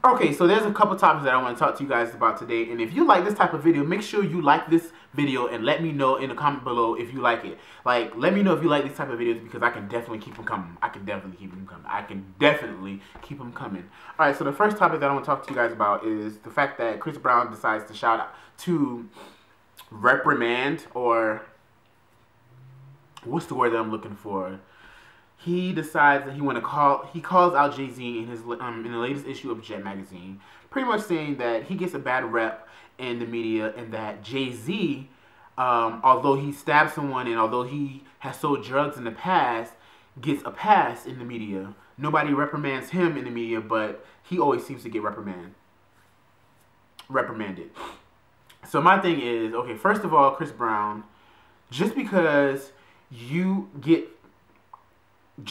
Okay, so there's a couple topics that I want to talk to you guys about today, and if you like this type of video, make sure you like this video and let me know in the comment below if you like it. Like, let me know if you like these type of videos because I can definitely keep them coming. I can definitely keep them coming. All right, so the first topic that I want to talk to you guys about is the fact that Chris Brown decides to shout out to reprimand, or what's the word that I'm looking for? He decides that he calls out Jay-Z in his in the latest issue of Jet magazine, pretty much saying that he gets a bad rep in the media, and that Jay-Z, although he stabbed someone and although he has sold drugs in the past, gets a pass in the media. Nobody reprimands him in the media, but he always seems to get reprimanded. So my thing is, okay, first of all, Chris Brown, just because you get a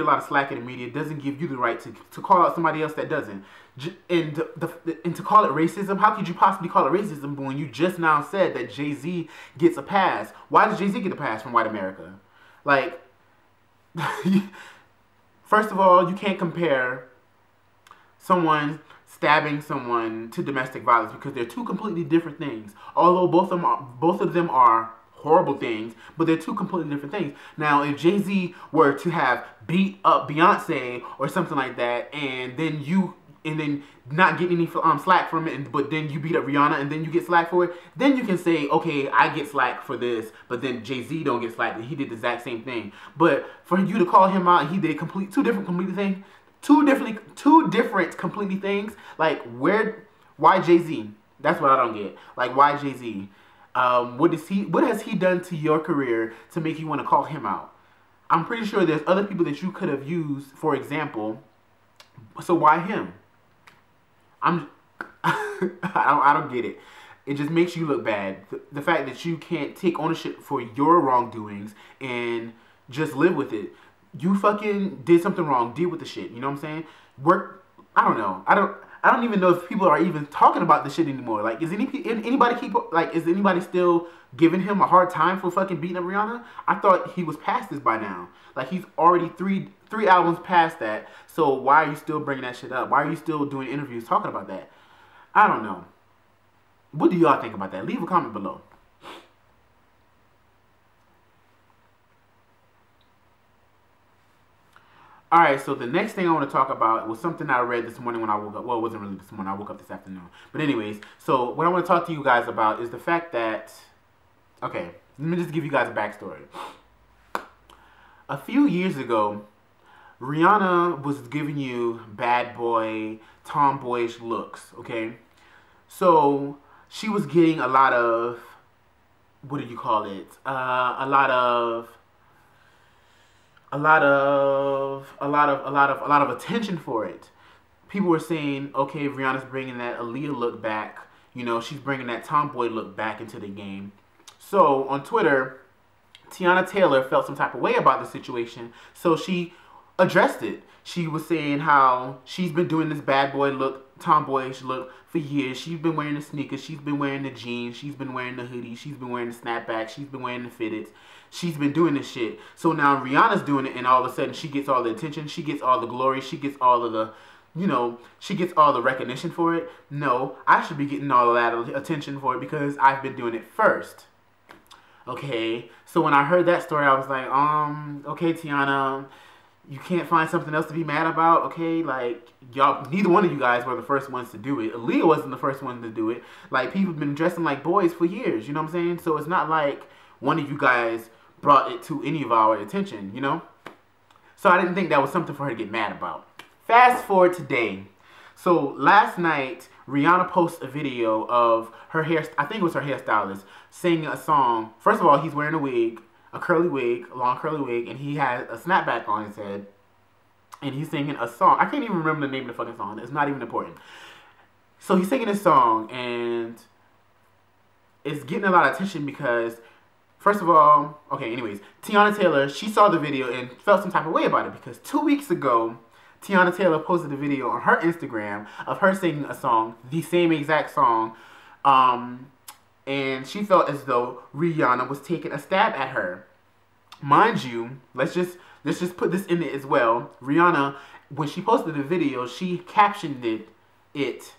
lot of slack in the media doesn't give you the right to call out somebody else that doesn't. And to call it racism, how could you possibly call it racism when you just now said that Jay-Z gets a pass? Why does Jay-Z get a pass from white America? Like, first of all, you can't compare someone stabbing someone to domestic violence because they're two completely different things. Although both of them are horrible things, but they're two completely different things. Now, if Jay-Z were to have beat up Beyonce or something like that, and then not get any slack from it, but then you beat up Rihanna and then you get slack for it, then you can say, okay, I get slack for this, but then Jay-Z don't get slack, and he did the exact same thing. But for you to call him out, he did two different completely things. Like, why Jay-Z? That's what I don't get. Like, why Jay-Z? What has he done to your career to make you want to call him out? I'm pretty sure there's other people that you could have used, for example. So why him? I don't get it. It just makes you look bad. The fact that you can't take ownership for your wrongdoings and just live with it. You fucking did something wrong. Deal with the shit. You know what I'm saying? I don't know. I don't even know if people are even talking about this shit anymore. Like, is anybody still giving him a hard time for fucking beating up Rihanna? I thought he was past this by now. Like, he's already three albums past that. So why are you still bringing that shit up? Why are you still doing interviews talking about that? I don't know. What do y'all think about that? Leave a comment below. Alright, so the next thing I want to talk about was something I read this morning when I woke up. Well, it wasn't really this morning. I woke up this afternoon. But anyways, so what I want to talk to you guys about is the fact that... Okay, let me just give you guys a backstory. A few years ago, Rihanna was giving you bad boy, tomboyish looks, okay? So, she was getting a lot of... What do you call it? A lot of attention for it. People were saying, okay, Rihanna's bringing that Aaliyah look back. You know, she's bringing that tomboy look back into the game. So on Twitter, Teyana Taylor felt some type of way about the situation, so she addressed it. She was saying how she's been doing this bad boy look, tomboyish look for years. She's been wearing the sneakers, she's been wearing the jeans, she's been wearing the hoodie, she's been wearing the snapback, she's been wearing the fitteds. She's been doing this shit. So now Rihanna's doing it, and all of a sudden she gets all the attention, she gets all the glory, she gets all of the, you know, she gets all the recognition for it. No, I should be getting all of that attention for it because I've been doing it first. Okay, so when I heard that story, I was like, okay, Teyana, you can't find something else to be mad about, okay? Like, y'all, neither one of you guys were the first ones to do it. Aaliyah wasn't the first one to do it. Like, people have been dressing like boys for years, you know what I'm saying? So it's not like one of you guys brought it to any of our attention, you know? So I didn't think that was something for her to get mad about. Fast forward today. So last night, Rihanna posted a video of her I think it was her hairstylist, singing a song. First of all, he's wearing a wig, a curly wig, a long curly wig, and he has a snapback on his head. And he's singing a song. I can't even remember the name of the fucking song. It's not even important. So he's singing this song, and it's getting a lot of attention because, first of all, okay, anyways, Teyana Taylor, she saw the video and felt some type of way about it because 2 weeks ago, Teyana Taylor posted a video on her Instagram of her singing a song, the same exact song, and she felt as though Rihanna was taking a stab at her. Mind you, let's just put this in it as well. Rihanna, when she posted the video, she captioned it it.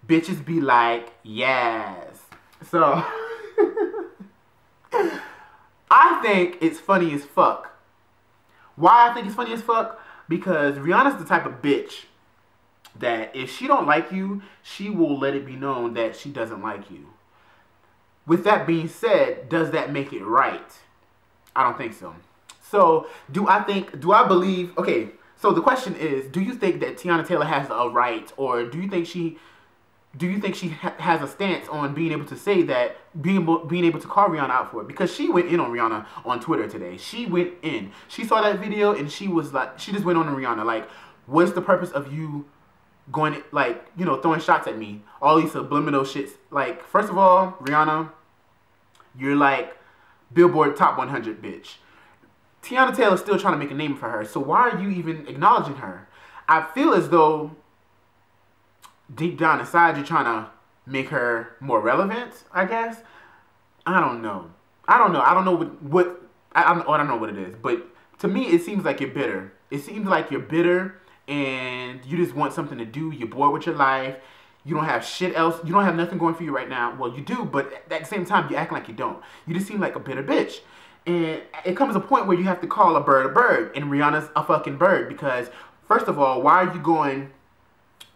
Bitches be like, yes. So, I think it's funny as fuck. Why I think it's funny as fuck? Because Rihanna's the type of bitch that if she don't like you, she will let it be known that she doesn't like you. With that being said, does that make it right? I don't think so. So, do I believe, okay, so the question is, do you think that Teyana Taylor has a right, or do you think she has a stance on being able to say that, being able to call Rihanna out for it? Because she went in on Rihanna on Twitter today. She went in. She saw that video and she was like, she just went on to Rihanna. Like, what's the purpose of you going, like, you know, throwing shots at me? All these subliminal shits. Like, first of all, Rihanna, you're like Billboard Top 100 bitch. Teyana Taylor's still trying to make a name for her. So why are you even acknowledging her? I feel as though deep down inside you're trying to make her more relevant, I guess. I don't know. I don't know what it is. But to me, it seems like you're bitter. It seems like you're bitter and you just want something to do. You're bored with your life. You don't have shit else. You don't have nothing going for you right now. Well, you do, but at the same time, you act like you don't. You just seem like a bitter bitch. And it comes a point where you have to call a bird, and Rihanna's a fucking bird. Because, first of all, why are you going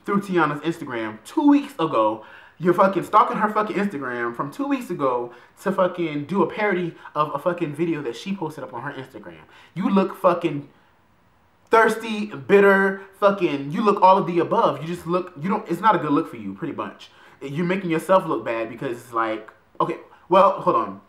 through Teyana's Instagram 2 weeks ago? You're fucking stalking her fucking Instagram from 2 weeks ago to fucking do a parody of a fucking video that she posted up on her Instagram. You look fucking thirsty, bitter, fucking, you look all of the above. You just look, it's not a good look for you, pretty much. You're making yourself look bad because it's like, okay, well, hold on.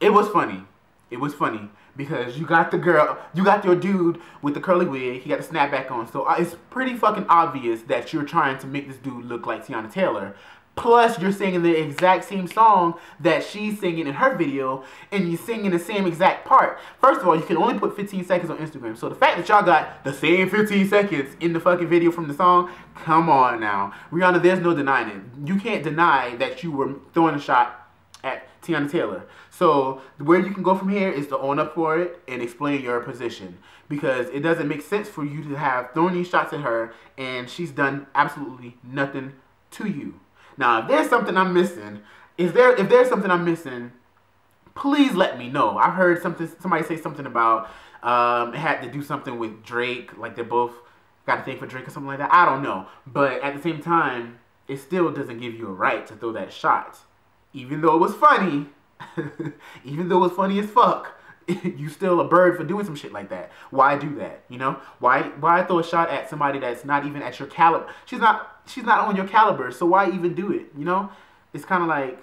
It was funny. It was funny because you got the girl, you got your dude with the curly wig, he got the snapback on. So it's pretty fucking obvious that you're trying to make this dude look like Teyana Taylor. Plus, you're singing the exact same song that she's singing in her video, and you're singing the same exact part. First of all, you can only put 15 seconds on Instagram. So the fact that y'all got the same 15 seconds in the fucking video from the song, come on now. Rihanna, there's no denying it. You can't deny that you were throwing a shot at Teyana Taylor. So where you can go from here is to own up for it and explain your position. Because it doesn't make sense for you to have thrown these shots at her, and she's done absolutely nothing to you. Now, if there's something I'm missing, if there's something I'm missing, please let me know. I've heard somebody say something about it had to do something with Drake, like they both got a thing for Drake or something like that. I don't know. But at the same time, it still doesn't give you a right to throw that shot. Even though it was funny, even though it was funny as fuck, you still a bird for doing some shit like that. Why do that? You know? Why throw a shot at somebody that's not even at your caliber? She's not on your caliber, so why even do it? You know? It's kind of like,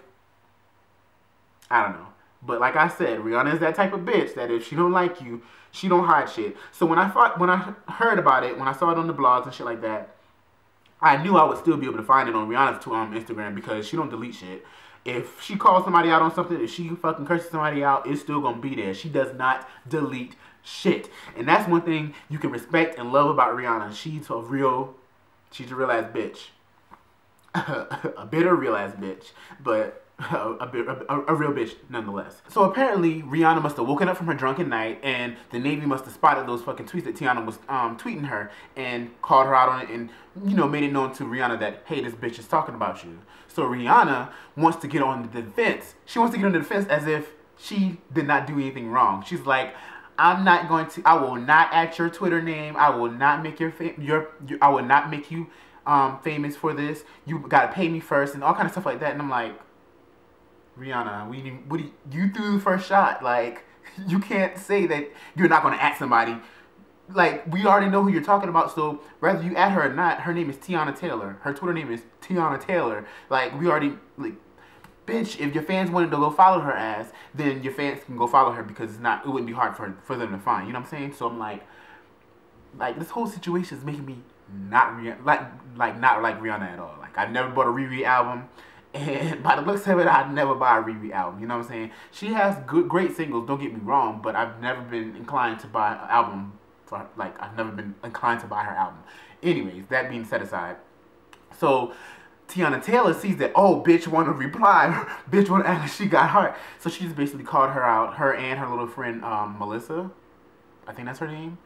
I don't know. But like I said, Rihanna is that type of bitch that if she don't like you, she don't hide shit. So when I heard about it, when I saw it on the blogs and shit like that, I knew I would still be able to find it on Rihanna's Instagram because she don't delete shit. If she calls somebody out on something, if she fucking curses somebody out, it's still gonna be there. She does not delete shit. And that's one thing you can respect and love about Rihanna. She's a real ass bitch. A bitter real ass bitch. But a real bitch nonetheless. So apparently Rihanna must have woken up from her drunken night and the Navy must have spotted those fucking tweets that Teyana was tweeting her and called her out on it and, you know, made it known to Rihanna that, hey, this bitch is talking about you. So Rihanna wants to get on the defense. She wants to get on the defense as if she did not do anything wrong. She's like, I will not add your Twitter name. I will not make I will not make you famous for this. You gotta pay me first and all kind of stuff like that. And I'm like, Rihanna, you threw the first shot. Like, you can't say that you're not gonna at somebody. Like, we already know who you're talking about, so whether you at her or not, her name is Teyana Taylor. Her Twitter name is Teyana Taylor. Like, we already, like, bitch, if your fans wanted to go follow her ass, then your fans can go follow her because it wouldn't be hard for them to find. You know what I'm saying? So I'm like this whole situation is making me not like Rihanna at all. Like, I've never bought a Riri album. And by the looks of it, I'd never buy a Riri album. You know what I'm saying? She has great singles, don't get me wrong, but I've never been inclined to buy an album. I've never been inclined to buy her album. Anyways, that being set aside. So, Teyana Taylor sees that, oh, bitch want to reply. Bitch want to act like she got hurt. So she just basically called her out, her and her little friend, Melissa. I think that's her name.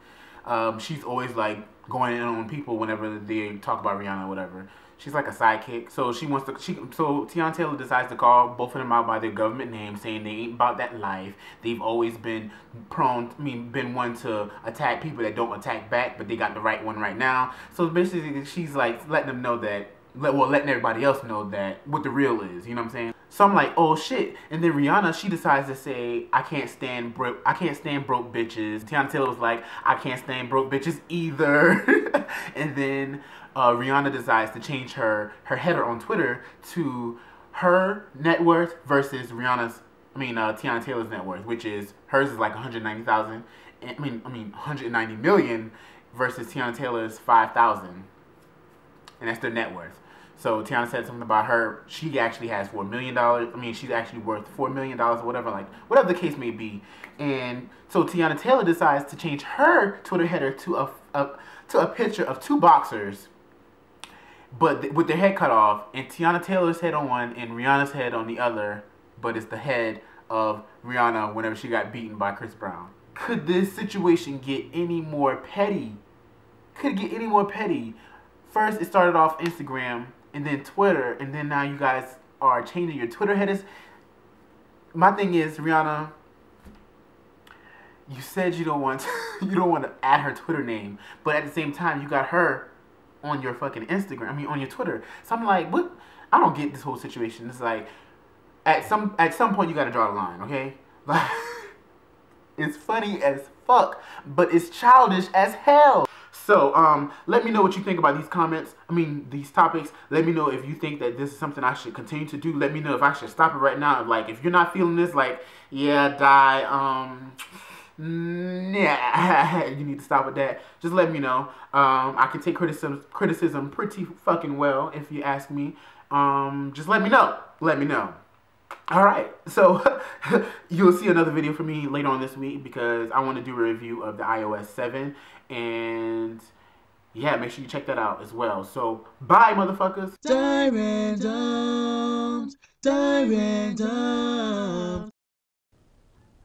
She's always like going in on people whenever they talk about Rihanna or whatever. She's like a sidekick. So so Teyana Taylor decides to call both of them out by their government names, saying they ain't about that life. They've always been been one to attack people that don't attack back, but they got the right one right now. So basically, she's like letting them know that, letting everybody else know that what the real is. You know what I'm saying? So I'm like, oh shit. And then Rihanna, she decides to say, I can't stand broke bitches. Teyana Taylor was like, I can't stand broke bitches either. And then Rihanna decides to change her header on Twitter to her net worth versus Teyana Taylor's net worth, which is, hers is like 190,000. 190 million versus Teyana Taylor's 5,000. And that's their net worth. So Teyana said something about her. She actually has $4 million. She's actually worth $4 million or whatever, like whatever the case may be. And so Teyana Taylor decides to change her Twitter header to a picture of two boxers, but with their head cut off, and Teyana Taylor's head on one and Rihanna's head on the other, but it's the head of Rihanna whenever she got beaten by Chris Brown. Could this situation get any more petty? Could it get any more petty? First, it started off Instagram, and then Twitter, and then now you guys are changing your Twitter headers. My thing is, Rihanna, you said you don't want to add her Twitter name, but at the same time, you got her on your fucking Instagram. On your Twitter. So I'm like, what? I don't get this whole situation. It's like, at some point, you got to draw the line, okay? Like, it's funny as fuck, but it's childish as hell. So, let me know what you think about these comments. These topics. Let me know if you think that this is something I should continue to do. Let me know if I should stop it right now. Like, if you're not feeling this, like, yeah, die, yeah, you need to stop with that. Just let me know. I can take criticism pretty fucking well, if you ask me. Just let me know. Let me know. Alright, so you'll see another video from me later on this week because I want to do a review of the iOS 7, and yeah, make sure you check that out as well. So, bye, motherfuckers. Die random.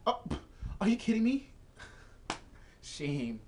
Oh, are you kidding me? Shame.